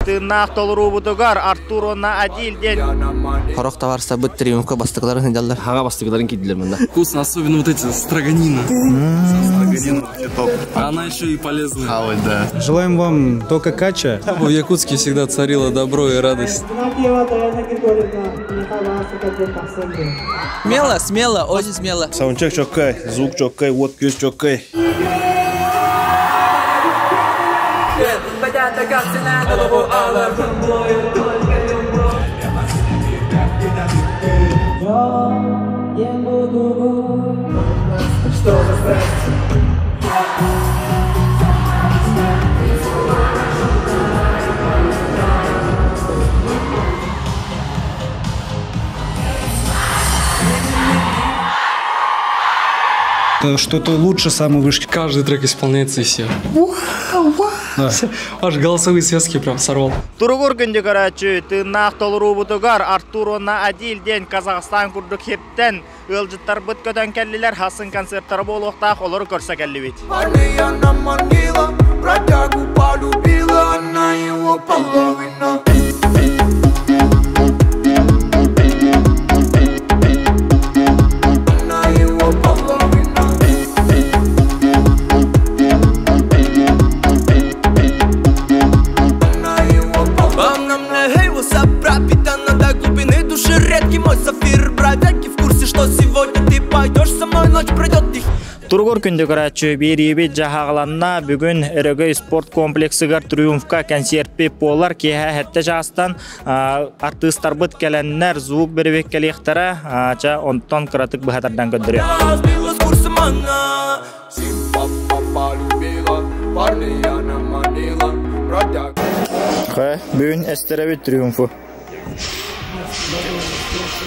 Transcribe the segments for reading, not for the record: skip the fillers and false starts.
тыннақ толыру бұдығар Артуро'на Адилден. Хорох товарса быт триумфка бастыкларын хендалдар. Хага бастыкларын кидилер мында. Вкусно, особенно вот эти строганина. Строганина вообще топ. Она еще и полезная. А вот да. Желаем вам только кача. В Якутске всегда царило добро и радость. Смело, смело, очень смело. Саундчек чоккай, звук чоккай, вот кюс чоккай. Что-то лучше самой вышки. Каждый трек исполняется и все. Аж голосовые связки прям сорвал. Тургур күнде карачы тыннақ толыру бұдығар Артуро'на Адилден Казахстан күрдік хептен ылжыттар бұт көтен кәлілер хасын концерттары болуқтақ олары көрсе кәлі бет. Тургур күнде карачы беребет жахағыланна бүгін әрігі спорт комплексігер триумфка концерт пеп болар кеха хәтті жастан артыстар бұт кәләннер звук беребек кәлектара ча онтон кыратык бұхатардан көдірі. Бүгін әстерәбет триумфы.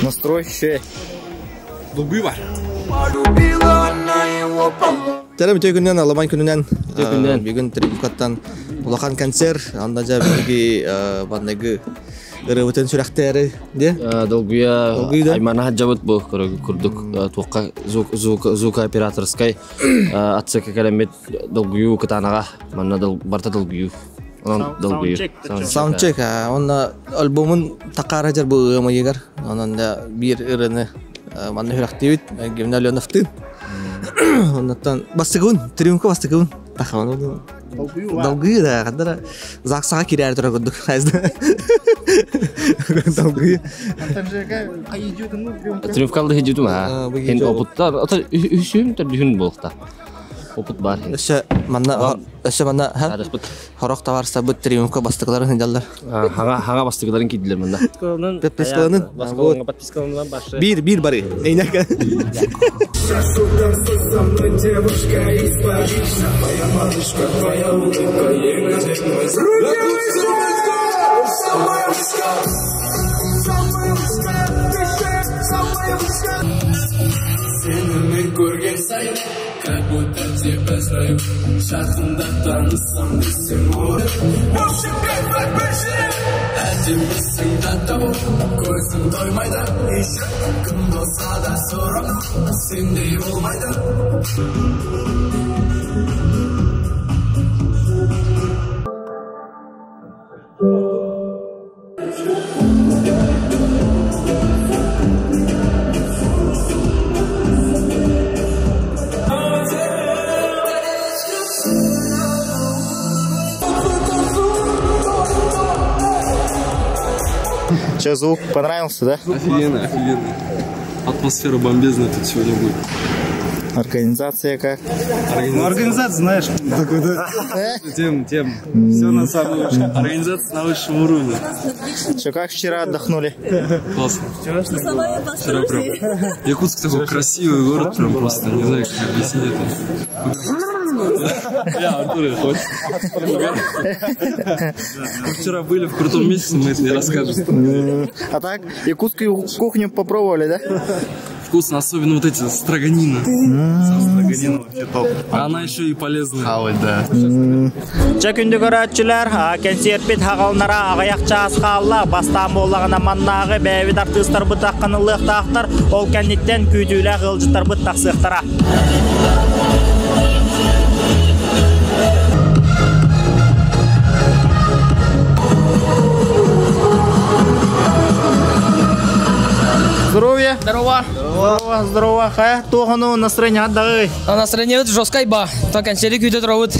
Настрой ще. Дубива. Тәрім төйгіннен, аламан күнінен бүгін триумфкаттан улақан концерт, анда жа бүгінгі бандығы ырыбытын сүрәқтері, де? Долгуя аймана хаджабыт бұл күрдік туққа звука операторскай атсыка кәлемет долгую кытанаға, манна барта долгую. Саундчек, онна альбомын тақара жар бұл ұғымы егер, онында бір ырыны манна хүрәқтебет, гемна Леоновтын. Оннаттан бастығын, триумфка бастығын. Тақаман долгую да, қандара зақсаға керәрі тұра көрдік қайызды. Долгую. Триумфкалды хеджету ма? Хен опытта, үшім түрдігін болықта. Опыт бар. Өші манна хорох товарса бұт триумфка бастықларын хендалдар. Хага бастықларын кидилер мында. Подпискалының? Бір бары. Эйнәкі. Как будто тебя знаю, шахында танысам десем ой. Вообще как бешен, әдемісің да тауып, көзің тоймайды. Еще кім болса да сұрап, сендей болмайды. Че, звук понравился, да? Офигенно, офигенно. Атмосфера бомбезная тут сегодня будет. Организация как? Организация, знаешь, такой, да? Тем. Все на самом высшем. Организация на высшем уровне. Че, как вчера отдохнули? Классно. Вчера прям. Якутск такой красивый город, прям просто, не знаю, как объяснить это. Артур, хочешь? Вчера были в крутом месте, мы это не расскажем. А так, якутскую кухню попробовали, да? Вкусно, особенно вот эти строганина. Строганина вообще топ. Она еще и полезная. А вот да. Чакүнді көрәтшілер, концертпет хағалнара ағаяқ часқалла, бастан болағына маннағы бәйвет артыстар бұтаққанылық тақтар, ол кәнеттен күйділі ғылжыттар бұттақсықтара. здорово. Здорово. Хая, тоғыну настроение аддағы. Настроение жесткой ба. То концерт күйтет ровут.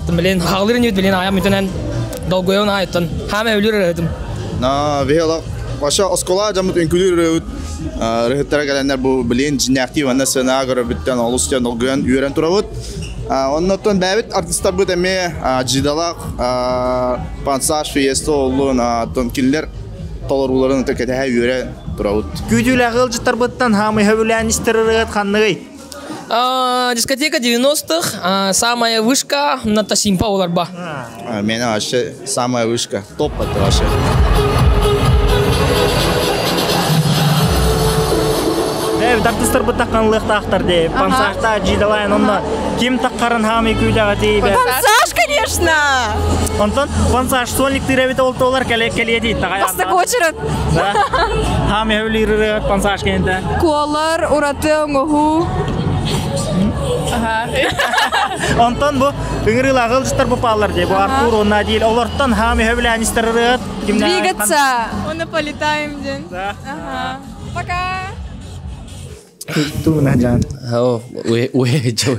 Блин, халырын ют блин аям итенен. Долгойон айттан. Хаме өлür этим. На вехала. Ваша оскола жамут инкулюр рехтера календар бу блин жинактив ана сена гора биттен алыстан алган үйрен туравыт. Оннотон бәбит артисттар бу деме жидалак пансаж фиеста олун тон киллер толоруларын текете үйрен туравыт. Күдүлә гылжыттар быттан хамы хөвләнистер ханныгы. Дискотека 90-х, самая вышка, на Тасимпа оларба. Меня вообще самая вышка, топ это вообще. Артисттар бу такканлык тактар ди. Пансажда жидалайын онда ким таккарын хамы күдәгә тиби. Пансаж, конечно. Антон, пансаж сольник тирәбит олтолар келе ди тагай. Пастакочерат. Да. Хамы хөвләр пансаж кенде. Колар ураты оңгу. Антон бу үңрила гылжыттар бу паллар ди. Бу Артур онна дил. Олардан хамы хөвләнистер кимдә. Двигаться. Мы полетаем день. Да. Ага. Пока. Туна жан. О, жау.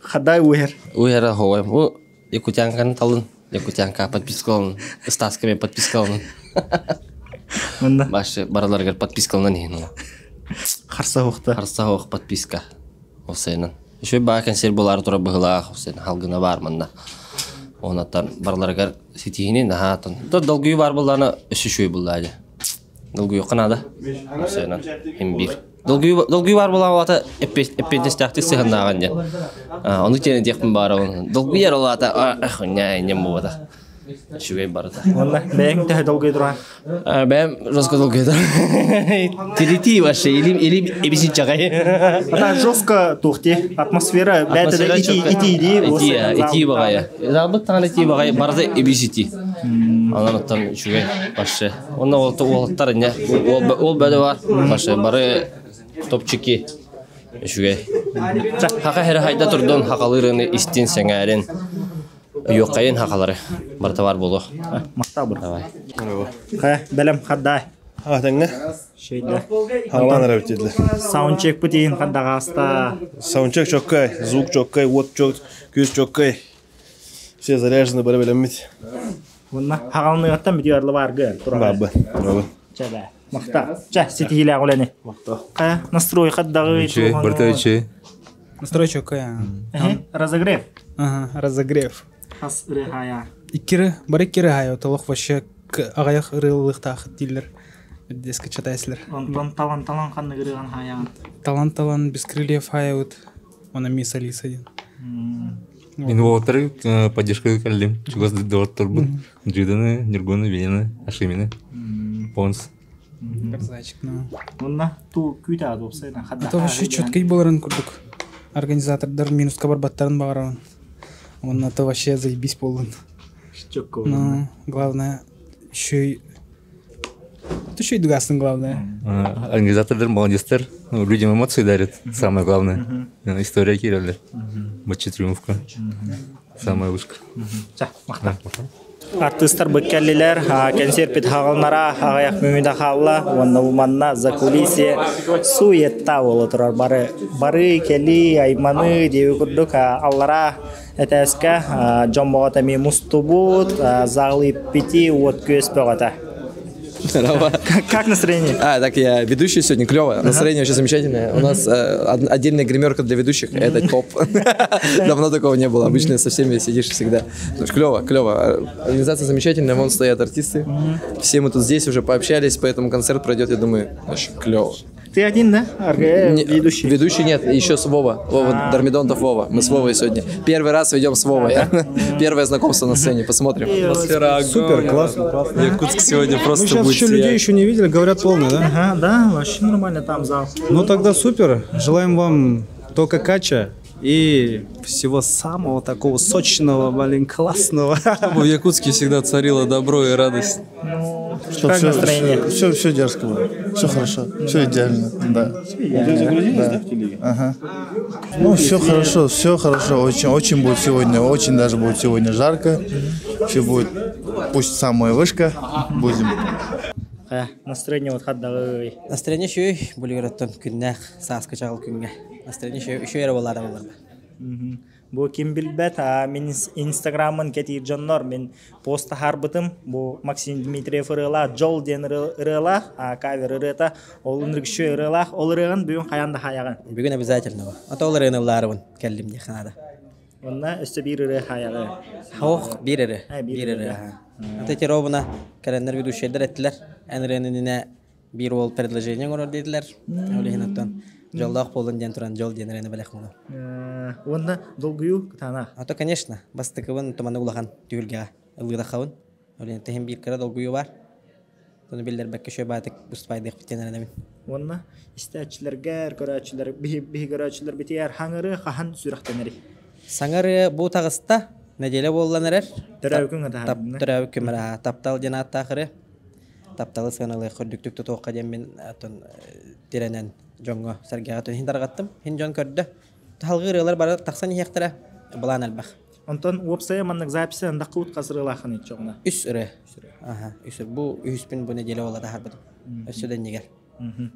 Хадай уер. Уера ховай. О, якутянкан талын. Якутянка подпискалын. Стасками подпискалын. Мында. Башы бараларга подпискалын не. Харса хохта. Харса хох подписка. Осенен. Еще ба концерт булар тура быгыла осен халгына бар мында. Онаттан бараларга ситине нахатын. То долгуй бар булланы үшүшүй буллады. Долгуй канада. Осенен имбир. Долгуй бар буллаты эппендистакты сыгынаган же. Оны тене декпин бар он. Долгуй яралата ахня не мода. Шугай барда. Валла, бәң тә долгуй дора. Бәм жестко долгуй дора. Тирити вообще или эбиси чагай. Ата жестко тухти, атмосфера бәтәдә ити багая. Забыт тагы ити багая барда эбисити. Анан там шугай вообще. Онда олттар не. Ол бәдә бар. Вообще бары топчики. Шугай. Хака хәр хайда турдон хакалырын истин сәңәрен. Йокайын хакалары. Бартавар болу. Мактаб. Давай. Ха, белем хаддай. Атаңга? Шейдә. Антан рәвтидле. Саундчек бутин хаддага аста. Саундчек чоккай, звук чоккай, вот чок, күз чоккай. Все заряжены бары белемит. Вунна хагалны аттан видеорлы бар гел. Баба. Чаба. Макта. Ча, ситилә гуләне. Макта. Ха, настрой хаддагы. Бартовичи. Настрой чоккай. Разогрев. Ага, разогрев. Хас рехая. Иккире, бар иккире хая, толық вообще агаяк ырылыктах дилер. Деске чатайсылар. Антон талан ханны гырган хая. Талан без крыльев хая вот. Она мисс Алиса. Инвотер поддержка калдим. Чугас доктор бу. Джиданы, Нергоны, Венена, Ашимина. Понс. Зайчик, ну. Вунна ту күтә допсайна хадда. Это вообще чёткий боларын курдук. Организатордар минуска бар баттарын багарган. Он это вообще заебись полон. Ну, главное, еще и дугасный главное. Организатордар молодецтер, людям эмоции дарят, самое главное. История кирилля. Матчи триумфка. Самая вышка. Артисттар беккәлләр, концерт бит хагалнара, агаяк мөмидә халла, ванна уманна за кулисе суетта болы торар бары кели айманы дип күрдүк, аллара этәскә жомбогата ми мустубут, загли пити вот көс богата. Здорово. Как настроение? Так я ведущий сегодня, клево. Настроение вообще замечательное. У нас отдельная гримерка для ведущих, это топ. Давно такого не было. Обычно со всеми сидишь всегда. Клево. Организация замечательная, вон стоят артисты. Все мы тут здесь уже пообщались, поэтому концерт пройдет, я думаю, вообще клево. Ты один, да? Ведущий? Ведущий нет, еще с Вова. Вова Дармидонтов Вова. Мы с Вовой сегодня. Первый раз ведем с Вовой. Первое знакомство на сцене. Посмотрим. Супер, классно. Якутск сегодня просто будет. Еще людей еще не видели, говорят полный, да? Ага, да, вообще нормально там зал. Ну тогда супер. Желаем вам только кача и всего самого такого сочного, классного. В Якутске всегда царило добро и радость. Как настроение? Все дерзко было. Все хорошо. Все идеально. Да. Ага. Ну, все хорошо. Очень будет сегодня, очень даже будет сегодня жарко. Все будет, пусть самая вышка. Будем. Настроение вот хаддагы. Настроение шөй бүлігіріттен күннәқ сасқы жағыл күнге. Настроение шөй әрі болады болар. Бу ким билбет, мен инстаграмын кетир жоннор, мен поста харбытым, бу Максим Дмитриев ырыла, жол ден ырыла, кавер ырыта, ол ынрыкшö ырыла, ол ырыгын бүгін қаянда қаяғын. Бүгін обязательно ба. Ата ол ырыгын ыларыбын кәлімде қанада. Онна өсті бір ыры қаяғы. Хауқ бір ыры. Bir ыры. Ата теробына кәрәнлер ведущийлер әттілер. Әніреніне bir ол предложение көрір деділер. Олеген оттан. Жолдақ болын ден тұран жол ден рәні білек мұны. Онда долгую кытана? Ато, конечно. Бастықывын тұманы ұлақан түйілге ұлғыда қауын. Олен тәхін бір кіра долгую бар. Тоны білдер бәкке шөй бәтік бұспайдық біттен әрінемін. Онда істәтшілерге, көрәтшілер, бігі көрәтшілер бітер хаңыры қахан сүрақтенері? Саңыры бұл тағыста неделе болулан әрер. Түрәукін ғада? Түрәукін мәрі. Таптал ден аттақыры. Тапталы сығанылы құрдүктікті тоққа ден мен тиренен жоңға сәргеға төн хин дарғаттым. Хин жон көрді. Талғы ырылар бары тақсан ехтірі бұлан әлбәқ. Онтан уапсая маннық записі андақы ұтқасы ырылақын ет жоғына? Үс ыры. Үс ыры. Бұл үйіспен бұл неделе олады харбыдым. Өссөден негер.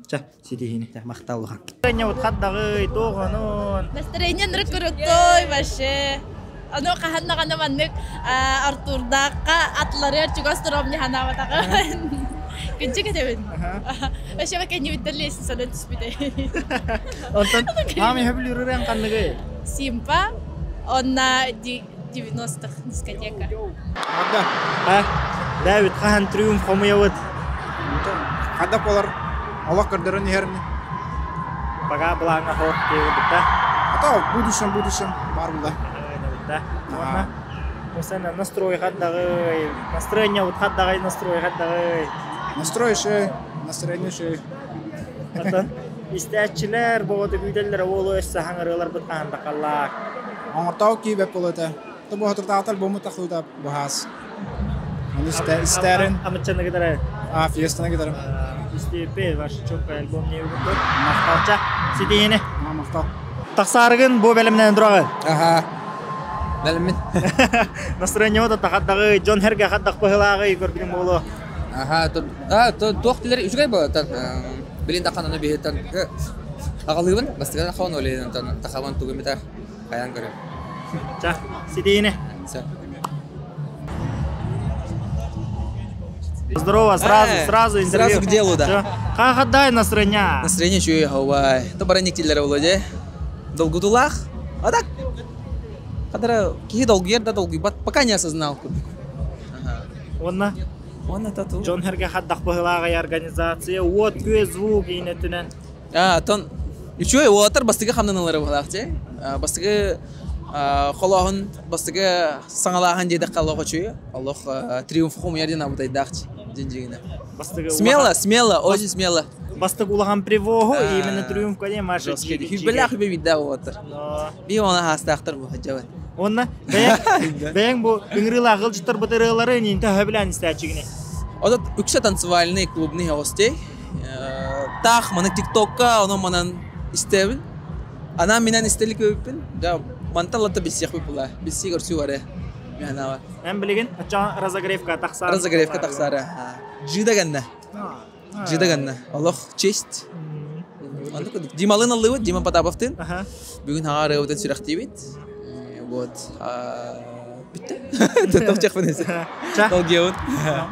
Ча, сетихини. Мақталуған. Настроение вот хаддагы, тоғанын. Настроение ныры көрөктой башы. Оно қаханнағаны маннық Артурдаққа атлары чугас тұромны ханаватағы. Күнчі кетемін. Башы бәкән ебіттерлі есін содан түспейді. Онтан, мамы хөбіл үрірен қанлығы? Симпа, онна 90-х дискотека. Дәвид, қахан триумф қомыявыд? Қадап олар Аллах көрдерін ерімі. Баға бұлаңа хоқ дейгідік та? Ата, будущем бар бұлда. Осана настрой хаддагы, настроение вот хаддагы, настрой хаддагы. Настрой шөй, настроение шөй. Атын, истәтчілер, бұғыды күйделер, олы өссі хаңырылар бұтқағында қаллақ. Аңыртау кейбеп болыды. Бұл отыртағатар бұмы тақылда бұғас. Оны істәрін. Амытчаны кедері? Фиестаны кедерім. Истепе, вашы чөпқа альбом не өгінді. Мақталча, сетейіне. Мақтал. Тақсарығын бұл бәлімнен тұрағы? Бәліммен. Настроение ода тақаддағы, Джон Херге қаддақ бұғылағы көрбінің болу. Тоқ тілер үшігай болы. Білін тақананы бейеттен. Ағалығын, бастығын қауын олейден тақаван түгімета қаян көрі. Ча, сетейіне. Здорово, сразу интервью. Сразу к делу, да. Как отдай настроение? Настроение чуй, хавай. То бараник тиллер володе. Долгутулах. А так? Когда кихи долгер, да долгий, пока не осознал. Онна? Онна тату. Джон Херге хаддақ бұғылағай организация, от көй звук енетінен. Тон, чуй, уатар бастығы қамданалары бұғылақ, же? Бастығы қолағын, бастығы саңалағын деді қалуға чуй. Аллах триумф қом ерден абыдай дақчы. Смело, очень смело. Бастық улаған привогу, именно триумфқа дей маршал. Хүбілі хүбі бидда уатар. Би оны хастақтыр бұға жауат. Онна, бәйін бұл үңіріла ғылжыттар бұтырылары нейінті хөбілән істәчігіне? Ода үкші танцевальный клубный хостей. Тақ, маны тиктокка, оны манан істәбін. Ана менен істелік өппін. Манталата бесек бұла. Бесек өрсі вары. Ән білеген, разогревка тақсары. Разогревка тақсары. Жидаганна. Жидаганна. Аллах, честь. Дималын алды Дима Потаповтын. Бүгін ағары өтен сүрәқтейбет. Вот. Бітті. Тоқчақ бұнесі. Долгеуын.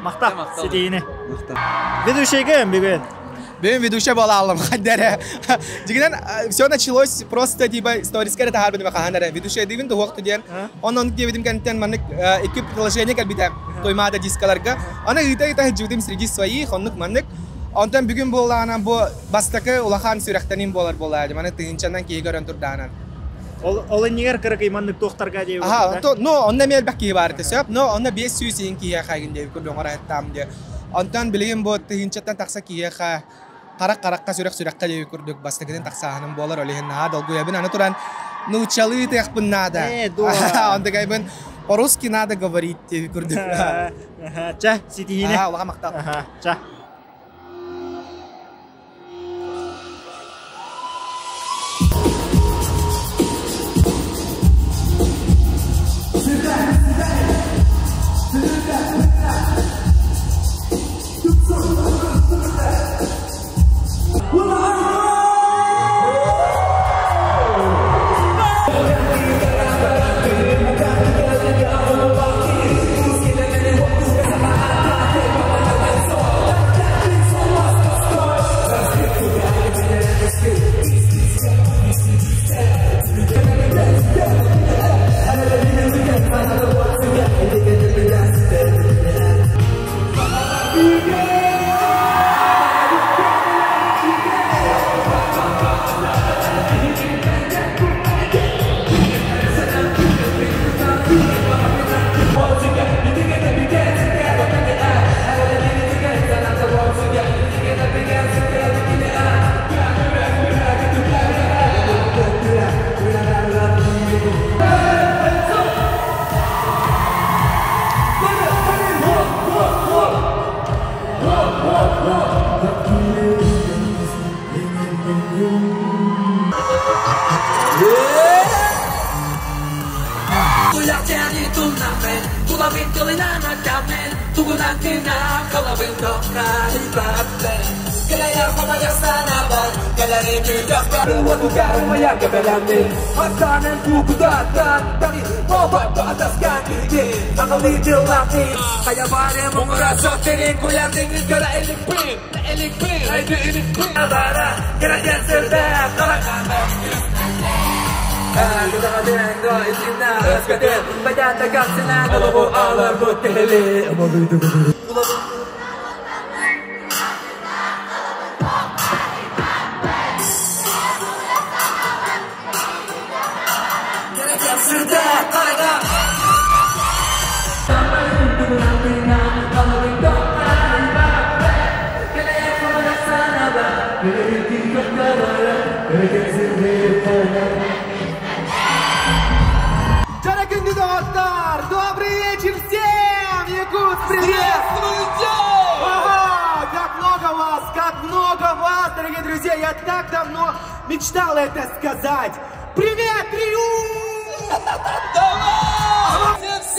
Мақтақ, сетейіне. Ведущий кем бүгін? Бүгін ведущий бола алым. Қаддары. Дегенен, все началось просто типа историческая это харбы қағандары. Ведущий деген туғақты ден. Оның кебедім кәнттен мәнік екі приложение кәлбеті тоймады дискаларға. Аны ғита жүдім среди своих, онық мәнік. Онтан бүгін болағынан бұл бастықы улахан сүрәқтанын болар болады. Мәні тығынчандан кейгер өнтұрдағынан. Олы негер кірік иманлық тоқтарға дейі өтті? Онна мел бәк кейі барды сөп, онна 500 сен кейі қайын дейі көрдің ора әттам дейі. Онтан білген бұл тығынчаттан тақса кейі қарақ-қараққа сүрәқ-сүрәққа дейі көрдік. Бастықыдың тақсағының болар олеген долгу ебін. Аны тұран научалы тәқпін нада. Онда қайбын по-русски надо говорить дейі көрдік. Ча, сетейіне? Олаға мақтал. Ча. Look so Kelamin, tugunan tina, kalabin ko kahibabin Kalaya ko magasanaban, kalarin nilang karuan lugar maya kebelamin Makanan kukudatan, tani mobat batas kaki Makalidil laki, kaya bare mong rasa Tiring ko yang tingin ka na ilikpin Ay di ilikpin Abara, kaya cancer na Kalakaman Kita kadang do isina Askatin, bayatagang sila Kalabo alar mo tihili Amagay Дорогие доктор, добрый вечер всем! Якут, приветствуйте! Ага, как много вас, дорогие друзья! Я так давно мечтал это сказать! Привет, Риу!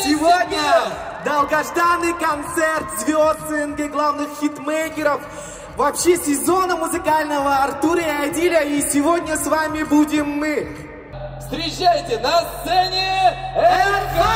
Сегодня долгожданный концерт звезд СНГ, главных хитмейкеров, вообще сезона музыкального Артура и Айдиля, и сегодня с вами будем мы. Встречайте на сцене РК!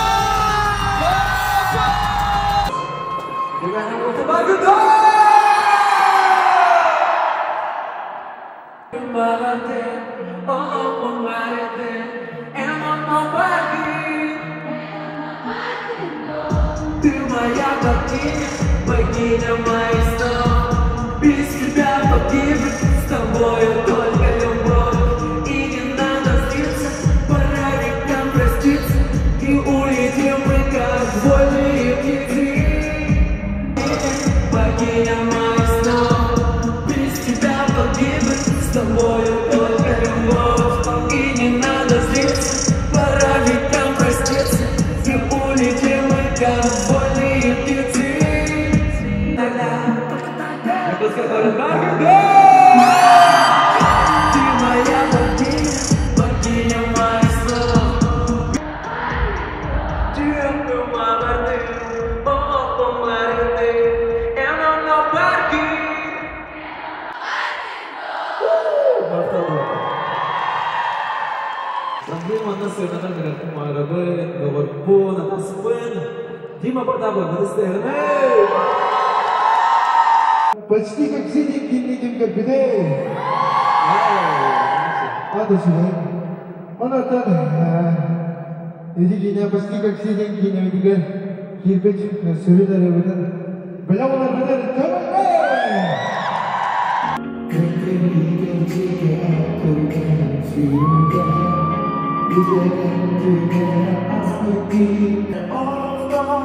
Ты моя богиня, богиня моих снов. Без тебя погибнет, с тобою только любовь. И не надо злиться, пора векам проститься. И улетим мы, как вольные птицы. Богиня моих снов. Без тебя погибнет, с тобою только любовь. И не надо злиться, пора векам проститься. И улетим мы, как вольные птицы. Ты моя богиня, богиня моих снов. Ты мама, ты, о, мама, ты, and I'm nobody. Проблема на сцене на Марабе, Говорпона, Паспен, Дима Бардава, Грестегней. Почти как все деньги, как беды. Ада сюда. Он оттуда. Иди почти как все деньги, не видишь. Кирпич, сюда ревет. Белява на беды, томай. Как ты видел тебя, только сюда. Где ты останови? Он там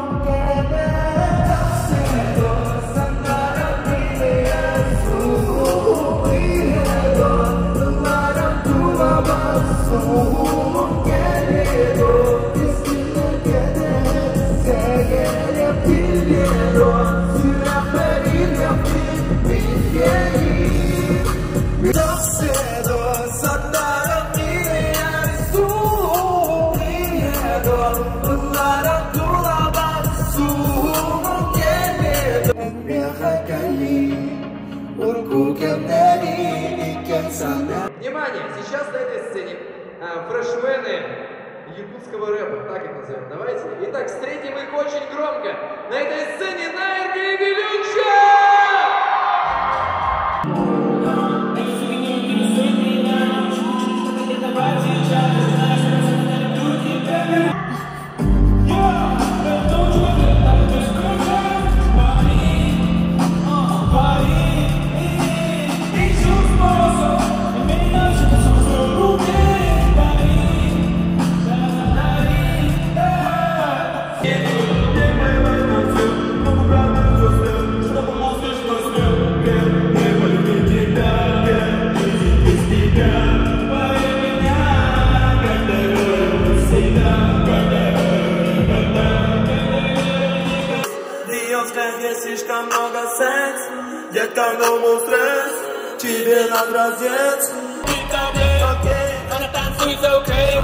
Внимание! Сейчас на этой сцене фрешмены якутского рэпа, так их назовем. Давайте. Итак, встретим их очень громко. На этой сцене Найрка и Вилюча! Слишком много секса, детка, новый стресс, тебе надо раздеться. И таблетки, она танцует окей.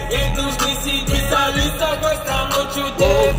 И нужны сиди, солист, такой страну чудес.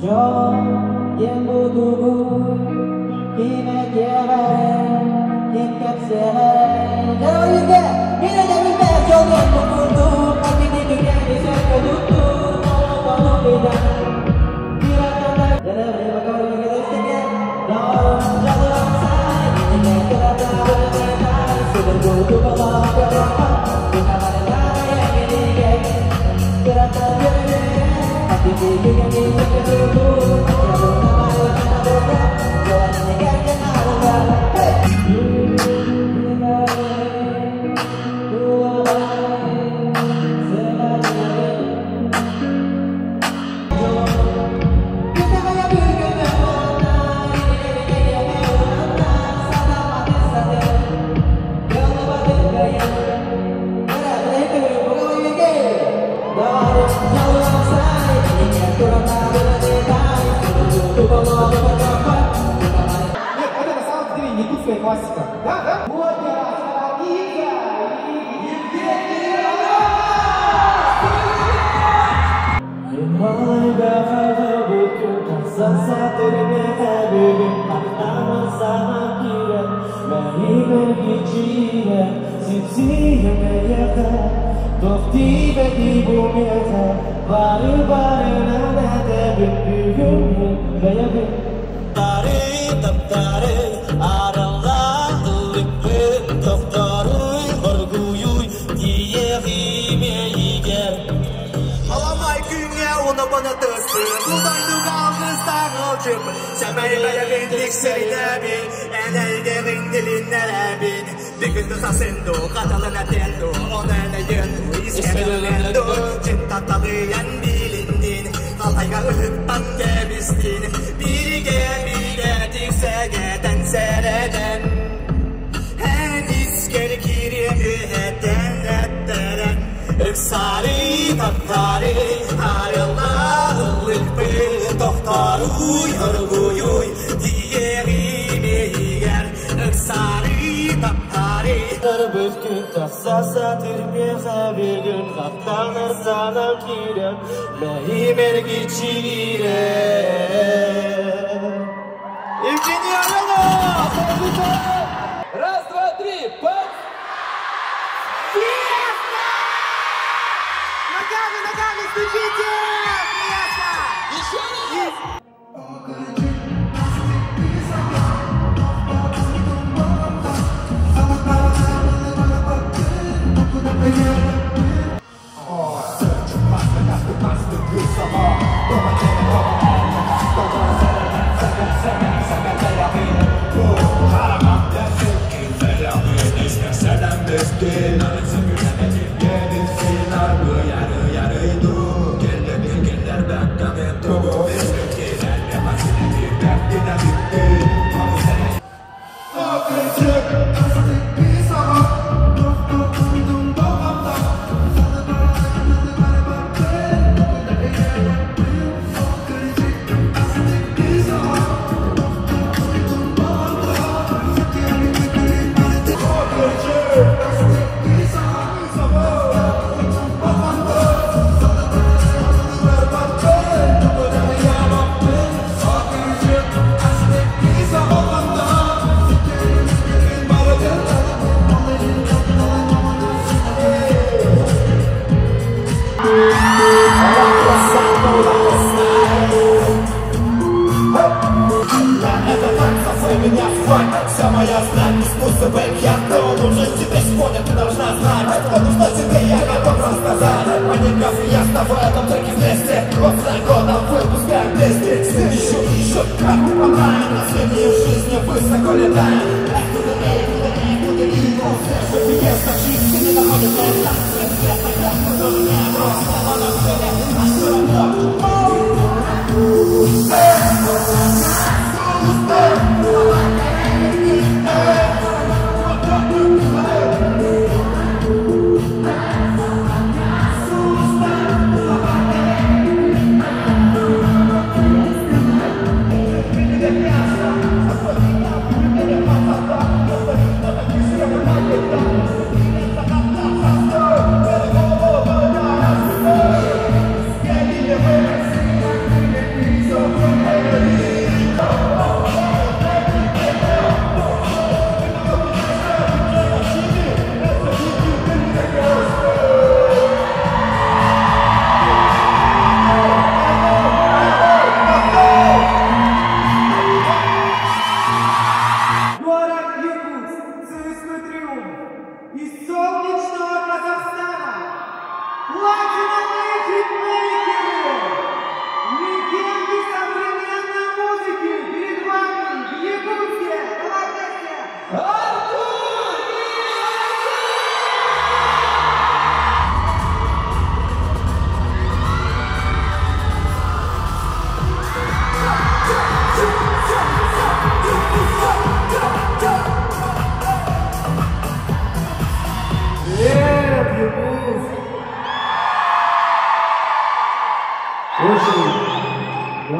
yang butuh kita jalan kita sehat jauh juga kita jangan terjolong untuk kami di dunia ini saya tutup kalau beda kira kata dalam lima kali kita istiqnya dalam jalan saya kita terdapat sudah butuh kalau berapa kita ada yang ini kira kata hati diri yang kita tutup классика. Да? Раз, два, три, пап! Ногами стучите! Еще раз!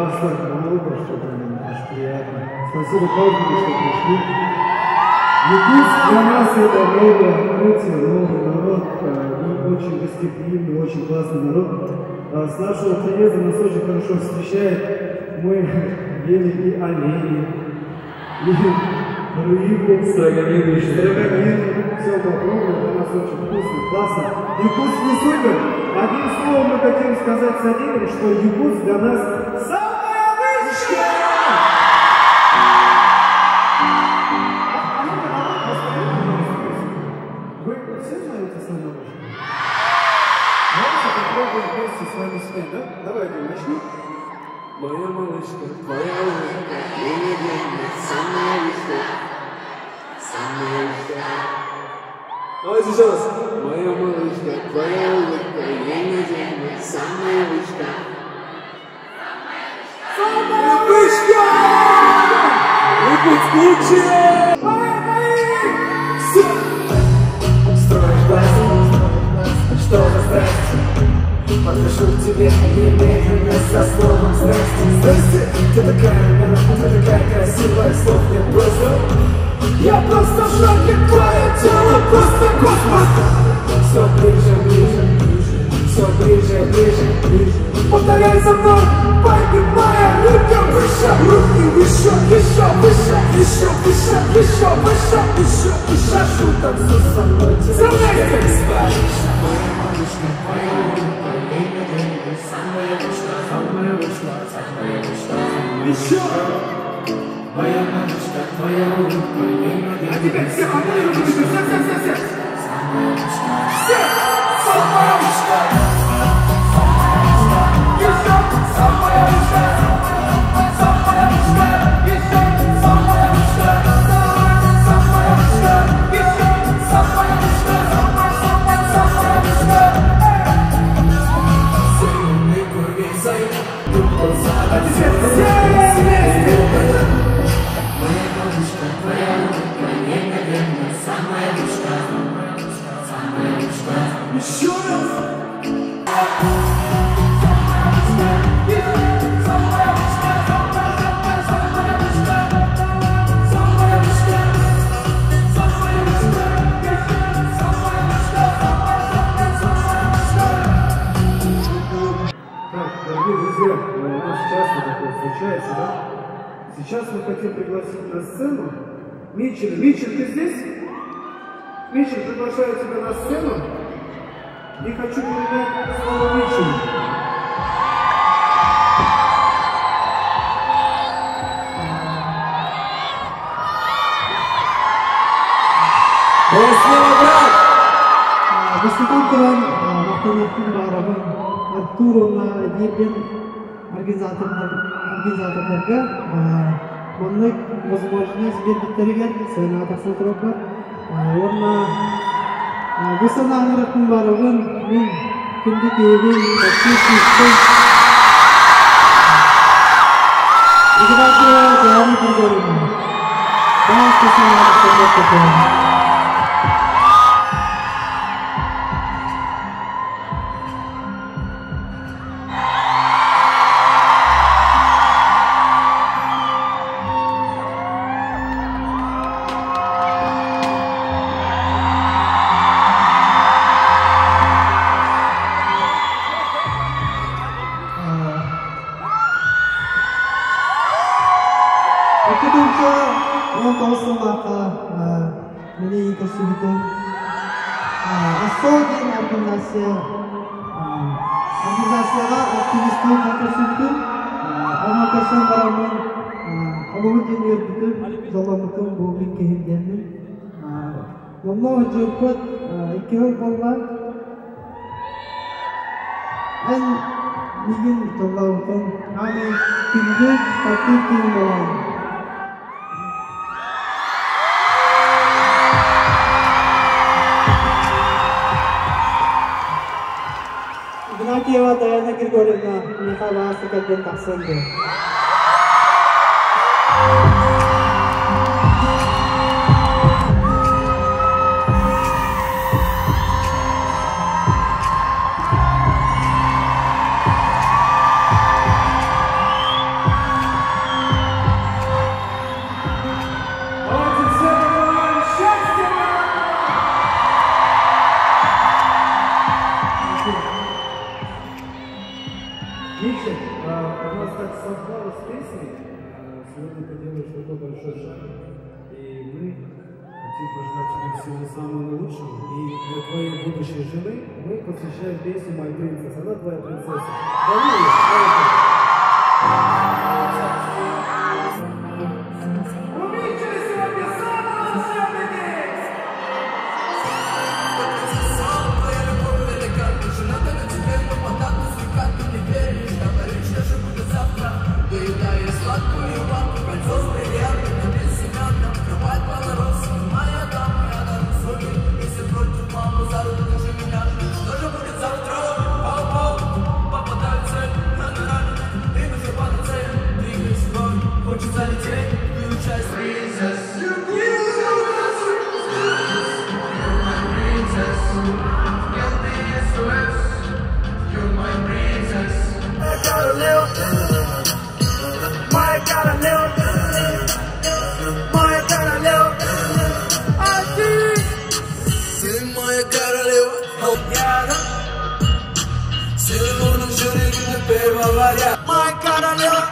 пожалуйста, много, что-то аж приятно. Спасибо каждому, что пришли. Якутск для нас это новое открытие, новый народ, и очень гостеприимный, очень классный народ. С нашего приезда нас очень хорошо встречает. Мы ели и оленей, и рыбу, строганину, все попробовали, для нас очень вкусно, классно. Якутск не супер. Одним словом мы хотим сказать с Владимиром, что Якутск для нас самая высшая! Вы все знаете самое высшее? Давайте попробуем вместе с вами спеть, да? Давайте начнем. Моя малышка, твоя улыбка, невидимая, самая высшая, самая высшая. Давайте еще раз. Моя малышка, твоя улыбка, невидимая, самая высшая. Самая вышка! Якутск лучшее! Все! Строишь глаза, что за страсть? Подпишу к тебе немедленно со словом здрасте. Здрасте, ты такая красивая, слов нет просто. Я просто в шоке, твое тело просто космос. Все ближе, ближе, ближе, все ближе, ближе, ближе. Повторяй за мной, поднимая руки выше, руки выше, еще выше, еще выше, еще выше, еще выше. Прошу, танцуй со мной, девочка, не спалишь. Моя малышка, твоя улыбка, самая вышла, самая вышла, самая вышла. Еще! Моя малышка, твоя улыбка, а теперь все аплодируют, все! Самая вышла, все! Самая вышла! Еще! Самая вышла! Самая вышла! Еще! Самая вышла! Самая вышла! Еще! Самая вышла! Самая вышла! Сильный курвизой, тут глаза, а теперь все! Моя малышка, твоя улыбка, невероятно, самая вышка, самая вышка. Еще раз! Дорогие друзья, у нас часто такое случается, да? Сейчас мы хотим пригласить на сцену Митчеля. Митчель, ты здесь? Митчель, приглашаю тебя на сцену. И хочу передать слово Митчелю. Выступал Туран, автомобиль барабан, Артуровна, Дебин, организаторларга, онлык возможность бердиктерге сына тасылтырып, орна высанагыратын барабан, мен күндүк эбин, тасылтырып, играти дәвам итәргә. Бас кесәләр организацияға активистің қатысуды, алматысын барамын, алуын өрбітіп, жоламытын болғын кейіндерінің. Намного жұрпыт, екеуі болған, ән неген жолауытын, аны күнді қатты кейін болған. Игнатьева Даяна Григорьевна, Михаила Асакальден Таксенде. песней. Сегодня ты делаешь такой большой шаг. И мы хотим пожелать тебе всего самого наилучшего. И для твоей будущей жены мы посвящаем песню «My Princess». Она твоя принцесса. Увидели сегодня самого все-таки! Твоя любовь велика, жена только теперь попадает на свекат, ты не веришь, говоришь, что же будет завтра. Доедая сладкую вату, кольцо с бриллиантом, без семян, открывает полнорос, моя дама, я дарю свой, если против маму за руку, держи меня, что же будет завтра? Пау-пау, попадаю в цель, на-на-на, ты нужно падать цель, двигай свой, хочется лететь, включай princess. You're my princess, get the SOS, you're my princess. I gotta live, my gotta live, my gotta live, I think, my gotta live, oh yeah. Senin yüreğinde peyva var ya, my gotta live,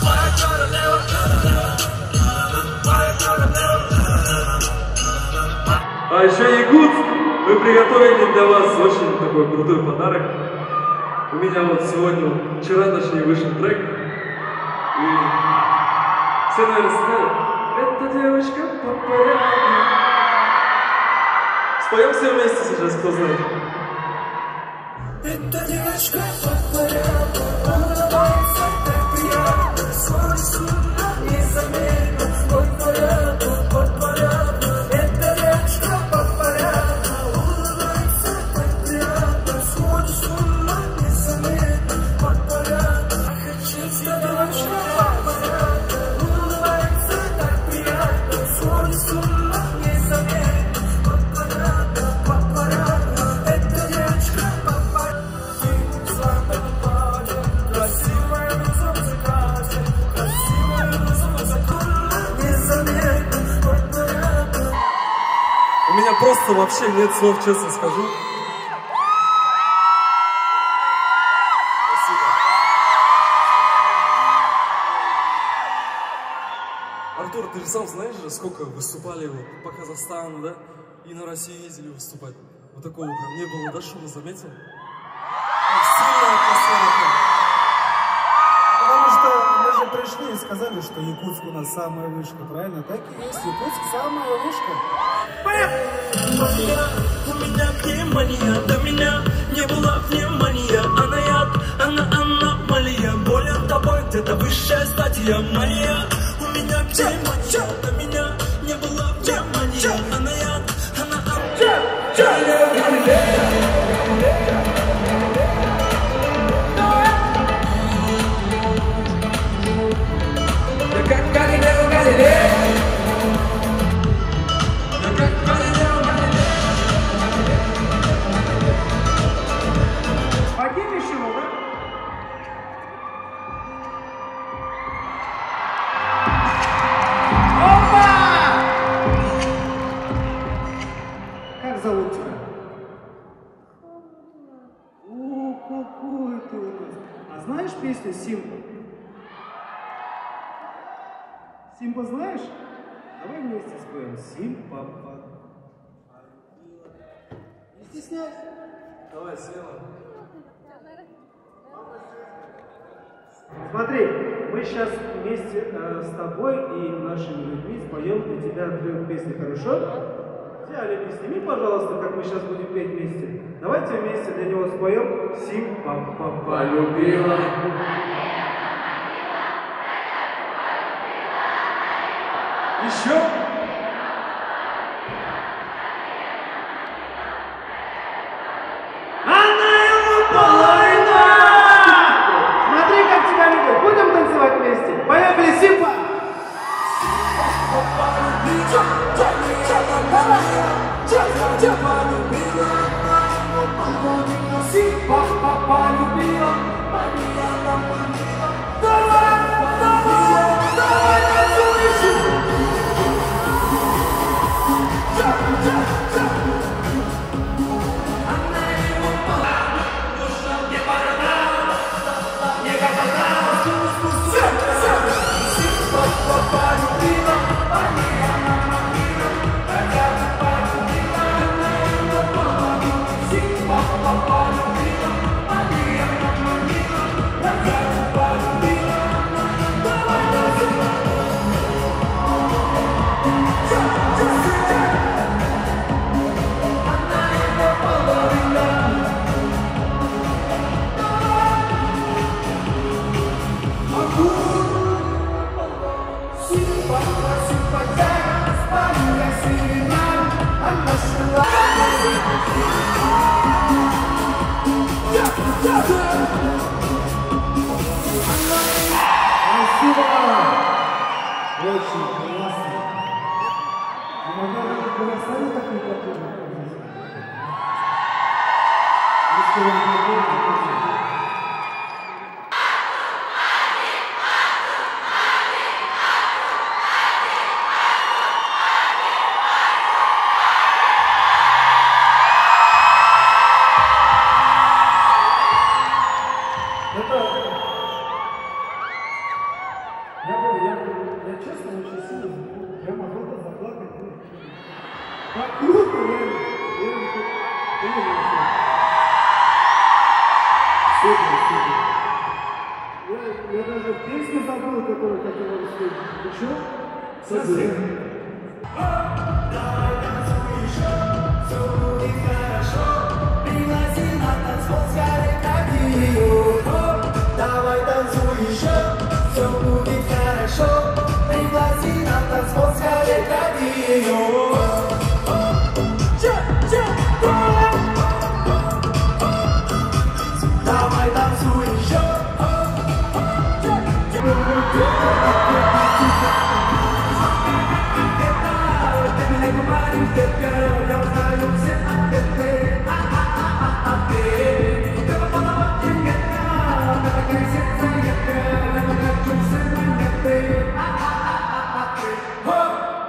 my gotta live, my gotta live. А еще Якутск, мы приготовили для вас очень такой крутой подарок. У меня вот сегодня, вчера точнее вышел трек. И все, наверное, сказали, эта девочка по порядку. Споем все вместе сейчас, кто знает. Эта девочка по порядку, улыбается так приятно, свой сумма незаметно, по порядку, по порядку. Эта девочка по порядку, улыбается так приятно, свой сумма незаметно, по порядку. Хочу с девочка по порядку, улыбается так приятно, свой сумма незаметно, по порядку, по порядку. Эта девочка по порядку. У меня просто вообще нет слов, честно скажу. Спасибо. Артур, ты же сам знаешь же, сколько выступали вот по Казахстану, да? И на Россию ездили выступать. Вот такого прям не было, да, шума, заметил? Сильная атмосфера. Потому что мы же пришли и сказали, что Якутск у нас самая вышка, правильно? Так и есть, Якутск самая вышка. Мания, у меня пневмония, до меня не было внимания. Она яд, она аномалия, болен тобой где-то высшая стадия. Мания, у меня пневмония, до меня не было внимания. Она яд, она аномалия. Как Галилео Галилей. Как Галилео Галилей. Поднимешь его, да? Опа! Как зовут тебя? О, какой ты у нас. А знаешь песню «Симпа»? Симпа знаешь? Давай вместе споем. Симпа. Не стесняйся. Давай, смело. Смотри, мы сейчас вместе с тобой и нашими людьми споем для тебя отрывок песни, хорошо? Все, Олег, сними, пожалуйста, как мы сейчас будем петь вместе. Давайте вместе для него споем «Симпа полюбила». Еще? Она ему половина! Смотри, как тебя любят. Будем танцевать вместе? Поехали, Симпа! Симпа полюбила. Давай, давай, давай, танцуешь! Она его нужна, не борода, не борода. Я даже песню забыл, которую хотел распеть. Еще? Совсем. Давай танцуй еще, все будет хорошо. Пригласи на танцпол, скорее как ее. Давай танцуй еще, все будет хорошо. Пригласи на танцпол, скорее как ее. Давай танцуй еще.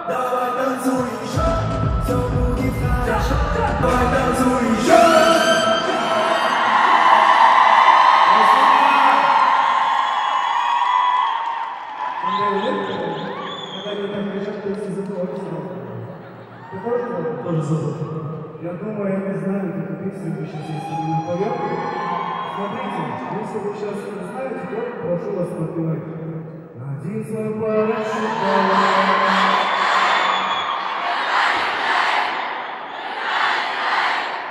Давай танцуй еще, все будет хорошо. Давай танцуй еще. Я думаю, они знают эту песню, вы сейчас, если вы не поете. Смотрите, если вы сейчас не знаете, то прошу вас подпевать. Надень свой парашют, давай.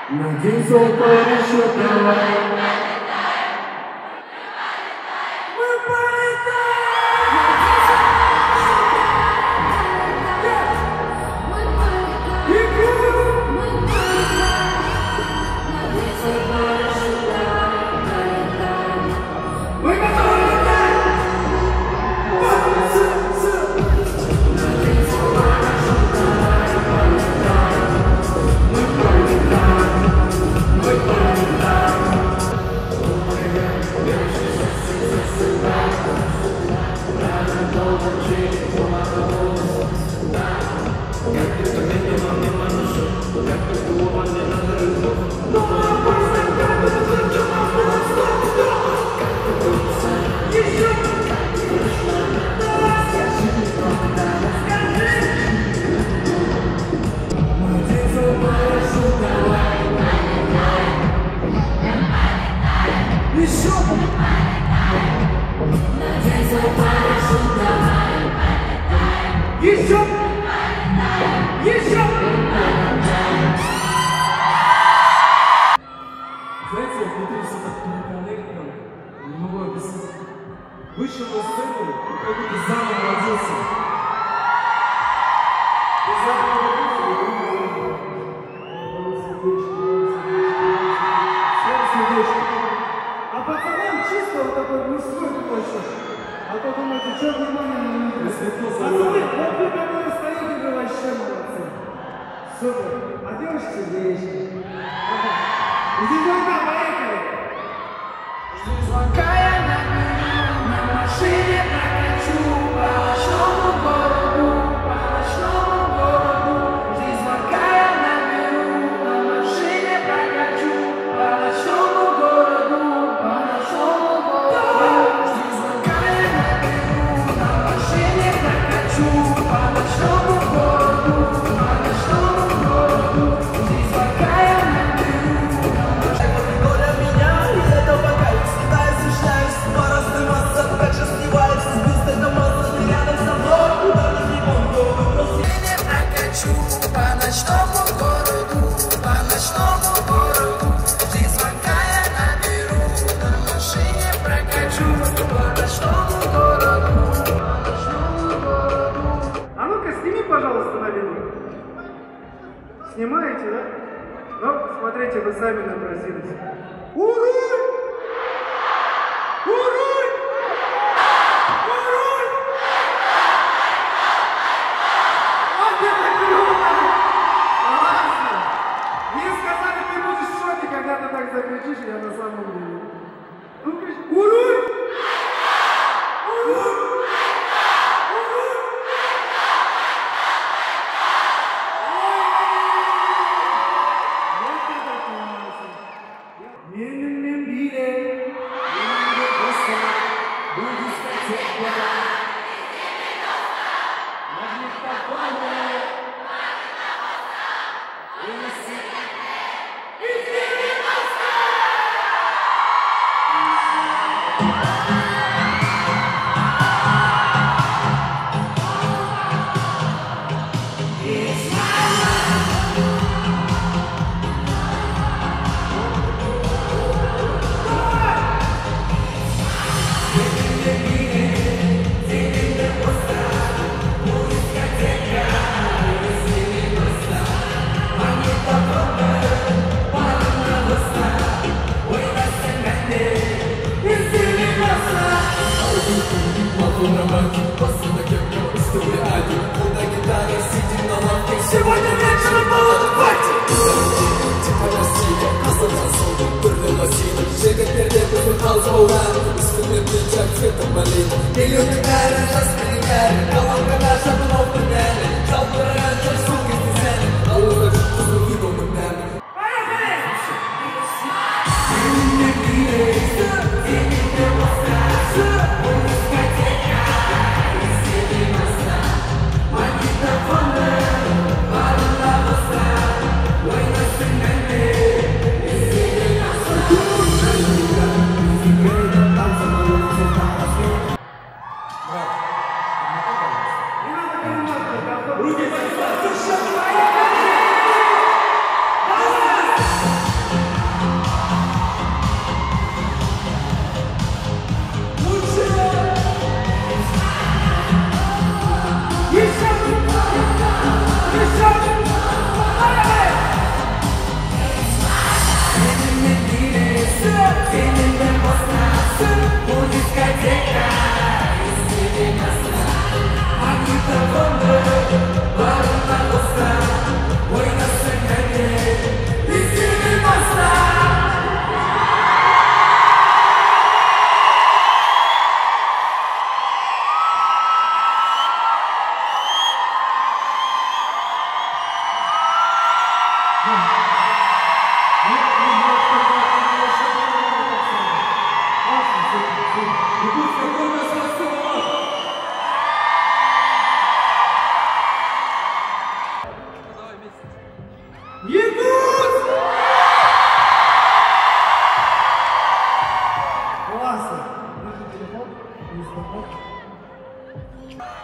Надень свой парашют, давай. Знаете, внутри все так неконнектно, не могу объяснить. Вышел на сцену, и как будто заново родился. Ты заново родился, сердечко. А пацанам чисто вот такой мужской больше. А то думаете, что внимание на них? Пацаны, вот вы, которые стоите, вы вообще молодцы. Супер. А девушки сердечко. Иди сюда, поехали. Жду звонка, я наберу, на машине прокачу по ночному городу, по ночному городу. Жди звонка, я наберу, на машине прокачу по ночному городу, по ночному городу. Жди звонка, я наберу, на машине прокачу по ночному городу, по ночному городу. Жди звонка, я наберу. По ночному городу, по ночному городу. Жди звонка, я наберу, на машине прокачу. По ночному городу, по ночному городу. А ну-ка, сними, пожалуйста, на видео. Снимаете, да? Ну, смотрите, вы сами напросились. Ура! Ура! Когда ты так закричишь, я на самом деле. Ну, кричи. Уруй! Уруй! Уруй! Вот это классно! Менин биле, менин госа, буду статья. Магнитофоны.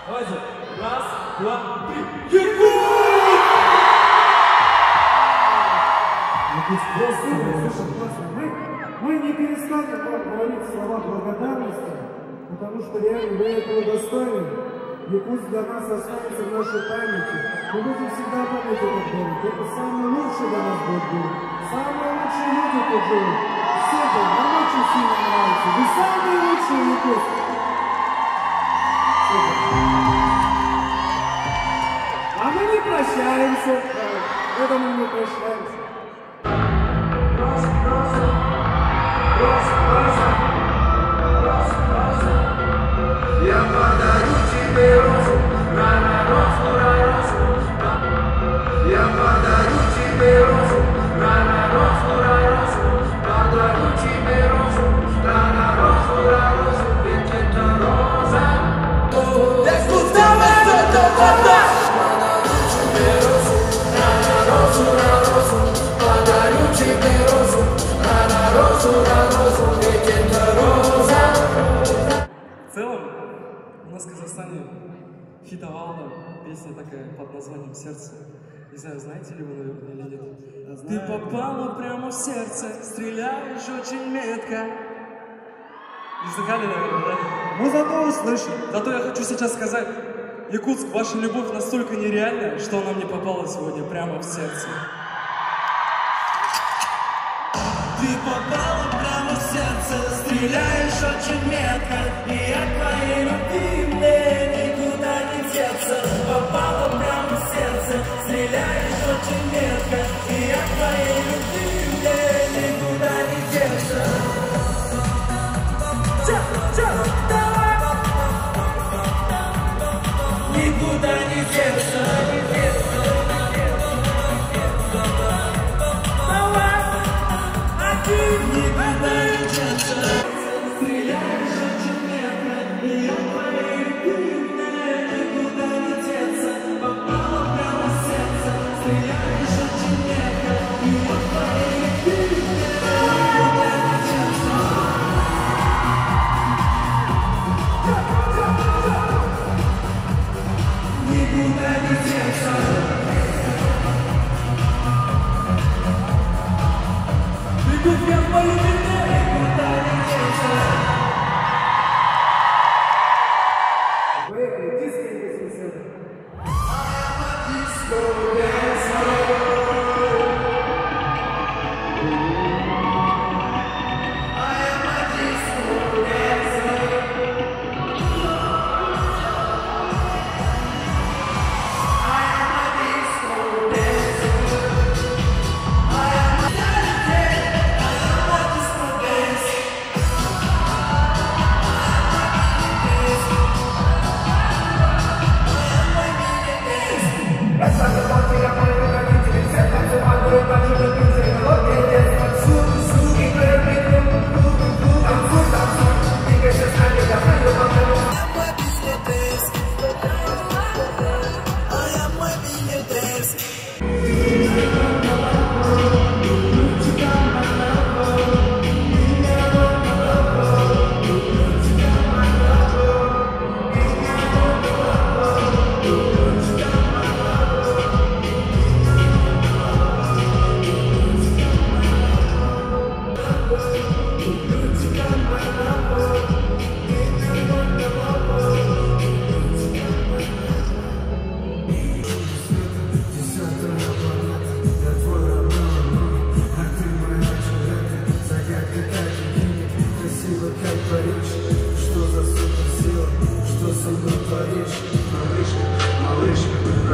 Давайте. Раз, два, три. Якут! Мы не перестанем вам говорить слова благодарности, потому что реально вы этого достойны. Якутск для нас останется в нашей памяти. Мы будем всегда помнить этот город. Это самый лучший для нас город. Самые лучшие люди тут живут. Все это нам очень сильно нравится. Вы самые лучшие Якутск. А мы не прощаемся. Это мы не прощаемся. Я подарю тебе розу, розу, розу. Я подарю тебе розу, розу, розу. Подарю тебе розу, розу, розу. Ведь это роза. Подарю тебе розу, розу. Подарю тебе розу, розу. Ведь это роза. В целом, у нас в Казахстане хитовала песня такая под названием «Сердце». Не знаю, знаете ли вы, наверное, или нет. Ты попала прямо в сердце, стреляешь очень метко. Не слыхали, наверное, да? Мы зато услышим. Зато я хочу сейчас сказать, Якутск, ваша любовь настолько нереальная, что она мне попала сегодня прямо в сердце. Ты попала прямо в сердце, стреляешь очень метко, и от твоей любви мне никуда не деться. Попала прямо в сердце, стреляешь очень метко, и от твоей любви мне никуда не деться. Давай! Никуда не деться, Давай! Никуда не деться. Стреляешь очень метко, и от твоей любви мне никуда не деться. Попала прямо в сердце, стреляешь очень метко, и от твоей любви мне никуда не деться. Никуда не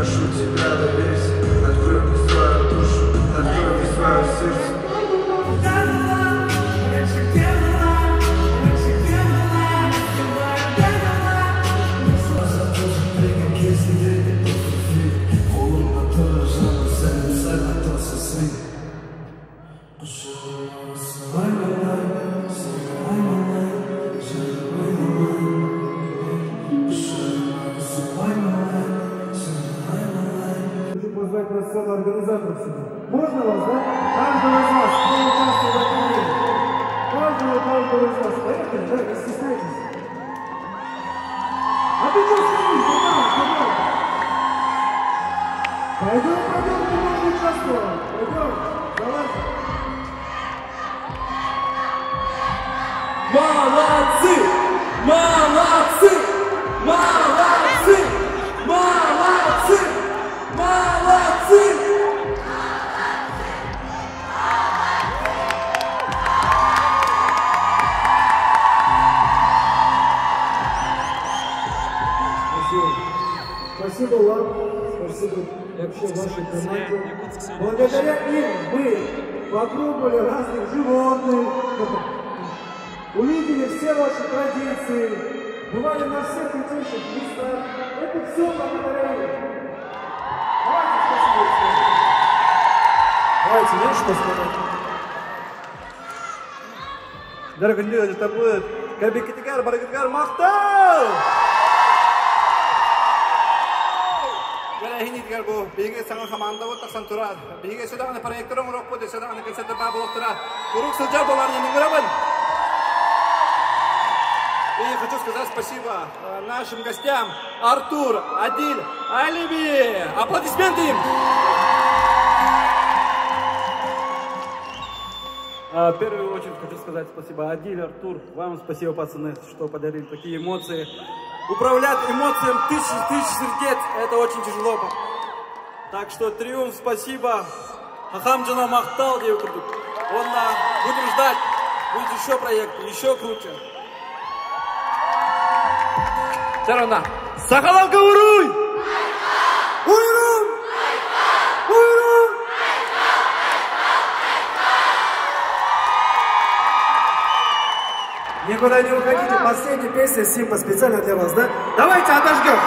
прошу тебя, доверься. Открой мне свою душу, открой мне свое сердце. Позвать на сцену организаторов сюда. Можно вас, да? Каждого из вас, кто участвует в этом деле. Каждого из вас. Поехали, да, не стесняйтесь. А ты что стоишь? Куда? Пойдем, ты можешь участвовать. Пойдем, давайте. Молодцы! Молодцы! Молодцы! Молодцы! Молодцы! Спасибо вам, спасибо вообще вашей команде. Благодаря им мы попробовали разных животных, увидели все ваши традиции, бывали на всех крутейших местах. Это все благодаря им. Давайте спасибо скажем. Давайте, есть что сказать? Дорогие люди, это будет Кабикитигар, Барагитигар, Махтал! Гинитгар бу биге саңа хаманда вот таксан турар. Биге сюда аны проектором урок буде, сюда аны концерт ба блоктора. Урук сылжар боларны миңрабын. И хочу сказать спасибо нашим гостям Артур, Адиль, Алиби. Аплодисменты им. В первую очередь хочу сказать спасибо Адиль, Артур. Вам спасибо, пацаны, что подарили такие эмоции. Управлять эмоциями тысяч сердец – это очень тяжело. Так что триумф, спасибо. Хахамджана Махтал, будем ждать. Будет еще проект, еще круче. Тарана. Сахалавка уруй! Уйрум! Уйрум! Никуда не уходите. Последняя песня Симба специально для вас, да? Давайте отожгем.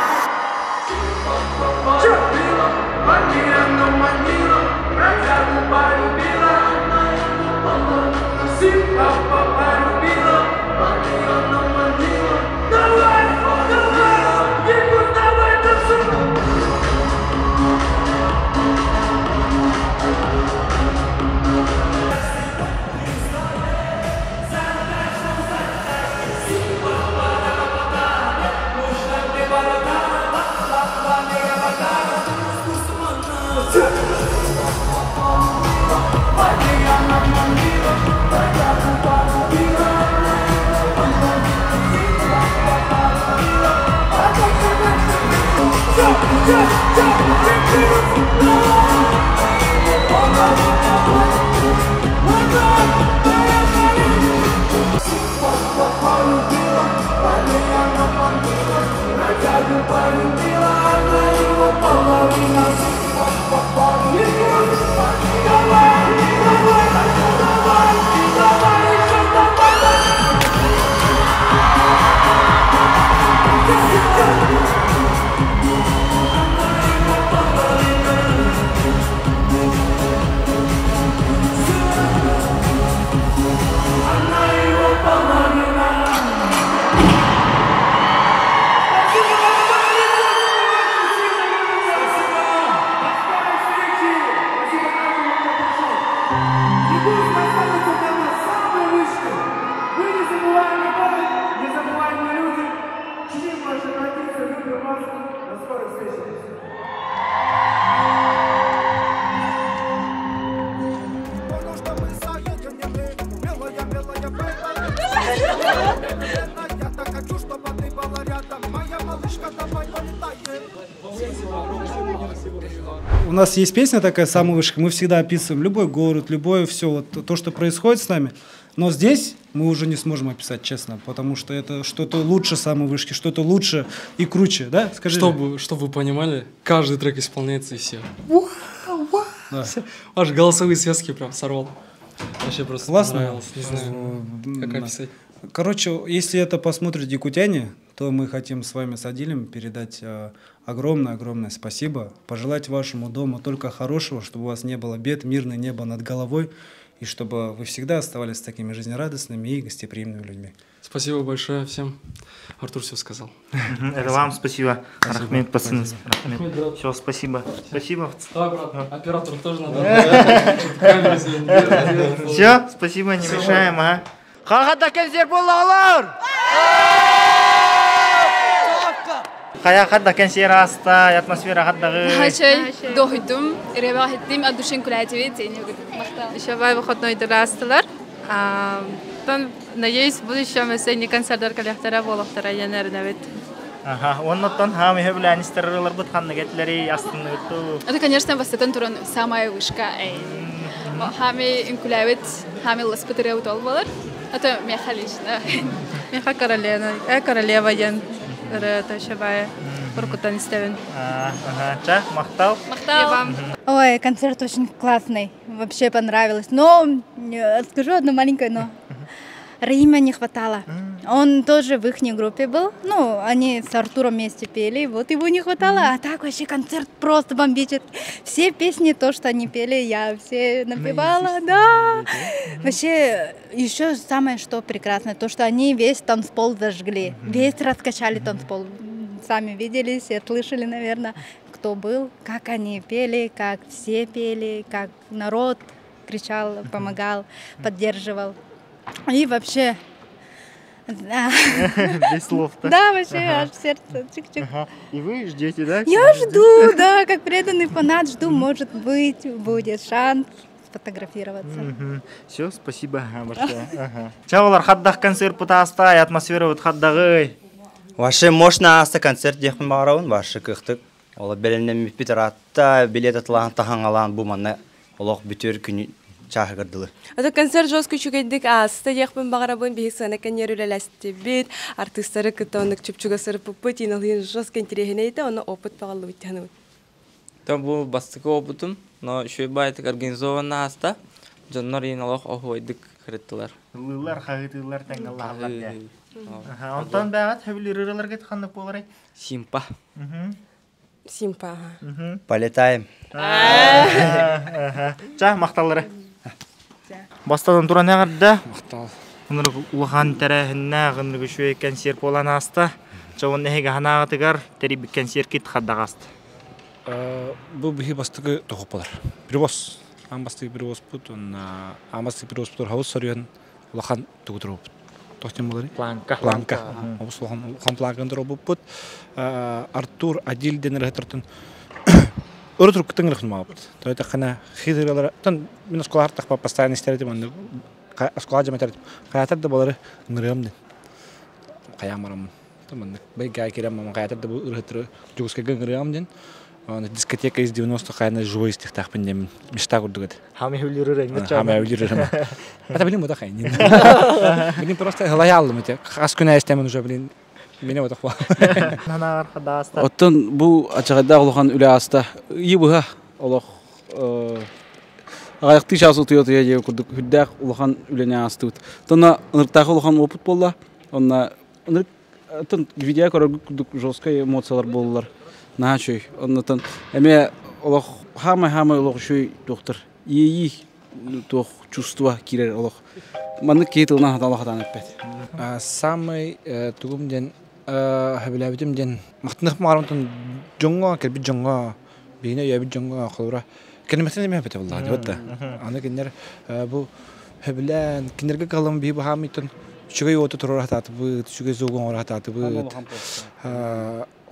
У нас есть песня такая «Самая вышка». Мы всегда описываем любой город, любое все, вот, то, что происходит с нами. Но здесь мы уже не сможем описать, честно, потому что это что-то лучше самой вышки, что-то лучше и круче, да? Скажи. Чтобы вы понимали, каждый трек исполняется и все. Да. Аж голосовые связки прям сорвал. Вообще просто понравилось, не знаю, как описать. Короче, если это посмотрят якутяне, то мы хотим с вами с Адилем передать огромное спасибо, пожелать вашему дому только хорошего, чтобы у вас не было бед, мирное небо над головой, и чтобы вы всегда оставались такими жизнерадостными и гостеприимными людьми. Спасибо большое всем. Артур все сказал. Это вам спасибо. Рахмет, пацаны. Все, спасибо. Спасибо. Да, брат, оператору тоже надо. Все, спасибо, не мешаем, ага. Хахата концерт болалар! Кая хадда концерт аста, атмосфера хаддагы. Хачай, дохидум, реба хиттим, адушин кулайтиви, цени угодим. Шабай выходной дырастылар. Надеюсь, в будущем мы концерттар коллектора болоқтара янарнавит. Ага, оннотон хам хевлани стеррылар бут ханнагетлери астыныту. Это, конечно, востокан турон самая вышка. Хами инкулявит, хами ласпатереут олбалар. Это меха лично. Меха королева ян. Это шабая. Уркутан стевен. Ага, ча, махтал? Махтал. Ой, концерт очень классный. Вообще понравилось. Но, скажу одно маленькое но. Рима не хватало. Он тоже в их группе был. Ну, они с Артуром вместе пели, вот его не хватало. А так вообще концерт просто бомбический. Все песни, то, что они пели, я все напевала, да. Вообще, еще самое, что прекрасное, то, что они весь танцпол зажгли. Весь раскачали танцпол. Сами видели, все слышали, наверное, кто был, как они пели, как все пели, как народ кричал, помогал, поддерживал. И вообще... Без слов-то. Да, вообще, аж сердце чик-чик. И вы ждете, да? Я жду, да, как преданный фанат, жду, может быть, будет шанс сфотографироваться. Все, спасибо большое. Чавалар, хаддах концерт путаста, атмосфера вот хаддагы. Ваше мощно аста концерт дехмин бараун, ваше кыхтык. Ола беленем питератта, билет атлан тахангалан буманна, олох битер күні чахгардылы. Это концерт жестко чугайдык аста дехмин барабын бихсана канерулеласти бит, артисттары кытоннык чупчугасыры пуппыт, иналын жестко интереснейді, оны опыт бағалы өттіғаны. Там был бастыкы опытым, но еще и байтык организованно аста, жоннор иналох охуайдык хреттылар. Лылар, хагытылар таңгаллар. Онтан бәғат хөбілерілер кет қанды боларай? Симпа. Симпа. Полетаем. Ча, мақталары. Бастадан тұран әғырда? Мақтал. Ғыныр ұлған тәрәхінна, ғыныр күшуе концерт болан аста. Чауын әйге ғанағытығар, тәрі бір концерт кет қаддаг асты. Бұл бігі бастығы тоқып болар. Бірбос. Амбастығы бірбос бұд, амбастығы бірбос бұд, хауыз сарыян ұлған тұғытыр бұд. Планка. Хан планкандыр бұд. Артур, Адил денер хетіртін. Өрі күттің рықын мағы бұд. Тойта қана хидыралары. Мен оскола артық ба постоянно істердім. Оскола жама тәрдім. Қаятарды болары ңырығым ден. Қаямарым. Бәй гай керем, қаятарды бұл ұрғытыры жүгіскеге ңырығым ден. Дискотека из 90-х, қайна живой из тех тахпен дем мечта көрдігеді. Хаме өлірірі. Хаме өлірірі. Это, блин, это хайнин. Блин, просто лоялым эти. Аскуна истемен уже, блин. Меня вот охва. Оттон бу ачагда улхан үле аста. Ибыга олох аяқты шасыл тойота я курдук хүддак улхан үлене астыт. Тона ыныртагы улхан опыт болла. Онна ыныр тон видео көрдүк жестко эмоциялар болдулар. Начой. Оннотон эме олох хама олох шуй доктор. И тох чувства кирер олох. Маны кетилна хаталахатан эппет. Самый тугум ден хабилабитим ден мактынық мағарамтын жоңға кербит жоңға бейне ябит жоңға қалура кенемесіне еме бете болла деп атта. Аны кенер бұл хабилан кенерге қалам бейбі хамитын шүгей оты тұрыр ататы бұд, шүгей зоғын ор ататы бұд.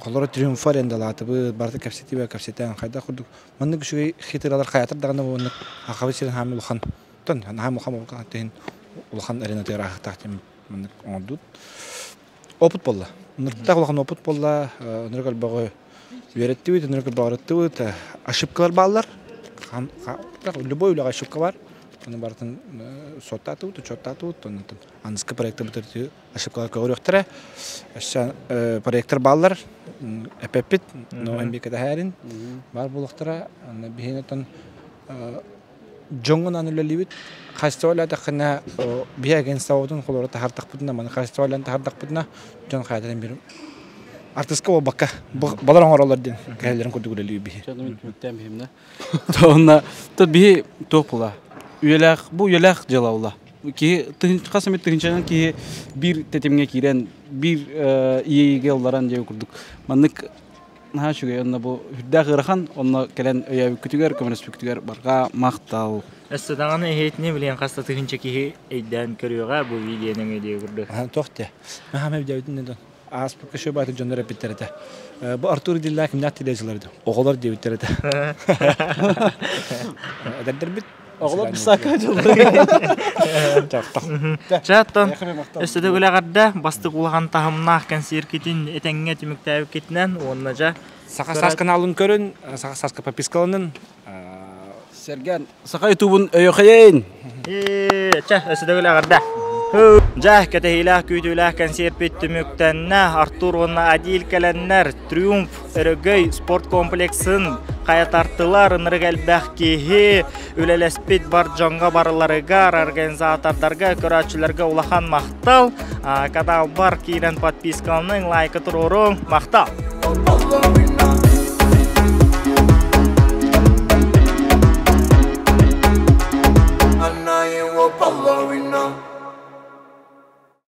Қалура триумфар endalаты бұд, барды кәпсеті бә кәпсетен қайда құрдық. Маны шүгей хитыралар қаятыр дағаны оны ақабы сирен хамил ұлхан. Тон, хамил ұлхан болған тейін ұлхан аренатыр ақтақтен маны оңдуд. Опыт болла. Нұрттақ ұлған опыт болла. Нұрғал бағы веретті өйді, нұрғал бағыратты өйді. Ошибкалар балылар. Любой үліға ошибка бар. Оны бартын сотта атып, чотта атып, оны анскы проекты бітірді ошибкалар көрөктөрө. Аша проекттер баллар эпепит, но эмбекеде хәрин бар булыктыра. Аны бихенетен жоңгон анулелибит. Хастолла тахна бияген саудун холора тахартакпытна, мана хастоллан тахартакпытна, жон хайдан бир артистка бакка баларың оралардын кәлерин көрдүгүлелиби би. Жонун мүттәм бимне. Тонна то би топла. Үеләк, бу үеләк җылаула. Ки касымет тыгынчанан ки бир тетемгә кирен, бир иеге уларан җәй күрдүк. Маннык наһа шуга янда бу хүддә гырхан, онна келән өйә күтүгәр, коммунист күтүгәр барга мактау. Әстәдәгән әйтне белән каста тыгынча ки әйдән көрүгә бу видеоның әйдә күрдүк. Тохте. Мәхәмәт Җавиднен Аспекты şu baytı John repeterete. Bu Artur Dilla kim nätti dejlerdi. Oğlar diyetlerdi. Derder bit. Oğlar bir sakacıldı. Çattan. Üstüde güle gadda bastık ulağan tahımnaq konsertin etenge tümüktәбеп кетнән оннажа Сакасас каналын көрün, Сакасаска подпискаланын. Серген, Сака ютубун өйөкәйин. Ча, üstüde güle gadda. Жах кәтәһиләх күтүләх концерт биттүмүктәннә Артур онна Адил кәләннәр Триумф Өрөгөй спорт комплексын каятартылар ныргәлбәх киһи үләләспит бар җанга барларыга организаторларга көрәчләргә улахан мактал канал бар кирен подписканың лайкы турурың мактал